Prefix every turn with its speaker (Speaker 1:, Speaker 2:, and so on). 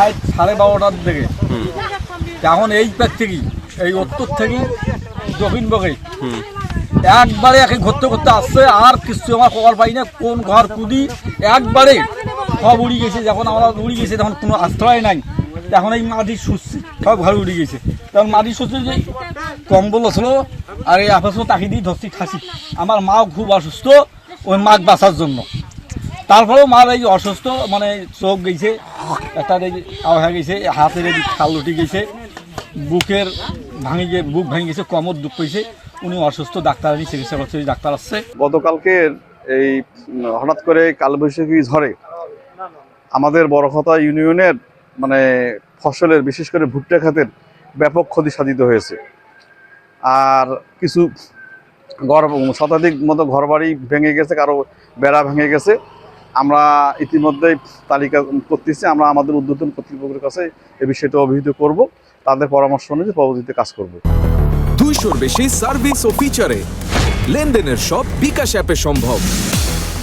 Speaker 1: রাত 12:30টার দিকে। এখন এই পেট থেকে এই উত্তর থেকে দক্ষিণ বগে একবারে একে ঘুরতে ঘুরতে আসছে, আর কিছু আমার খবর পাই না কোন ঘর কুদি একবারে সব উড়ি গেছে। যখন আমরা উড়ি গেছে তখন কোনো আশ্রয় নাই, এখন এই মাটি শুচ্ছে সব ঘরে উড়ে গেছে। তখন মাটি শুচ্ছে যে কম্বল ছিল আর এই আপাস তাকে দিয়ে ধরছি ঠাসি। আমার মাও খুব অসুস্থ ওই মাছ বাঁচার জন্য। তারপরেও মার এই অসুস্থ, মানে চোখ গেছে, একটা আওয়া গেছে, হাতের এদিক খাল উঠে গেছে, বুকের বুক ভেঙে গেছে, কোমর দুঃখ পেয়েছে। উনি অসুস্থ, ডাক্তার আনি চিকিৎসা করছে, ডাক্তার আসছে।
Speaker 2: গতকালকের এই হঠাৎ করে কালবৈশাখী ঝড়ে আমাদের বড়খতা ইউনিয়নের মানে ফসলের, বিশেষ করে ভুট্টা খাতের ব্যাপক ক্ষতি সাধিত হয়েছে। আর কিছু শতাধিক মতো ঘরবাড়ি ভেঙে গেছে, কারো বেড়া ভেঙে গেছে। আমরা ইতিমধ্যেই তালিকা করতেছি, আমরা আমাদের ঊর্ধ্বতন কর্তৃপক্ষের কাছে এই বিষয়টা অভিহিত করব, তাদের পরামর্শ অনুযায়ী পরবর্তীতে কাজ করব।
Speaker 3: 200-র বেশি সার্ভিস ও ফিচারে লেনদেনের সব বিকাশ অ্যাপে সম্ভব।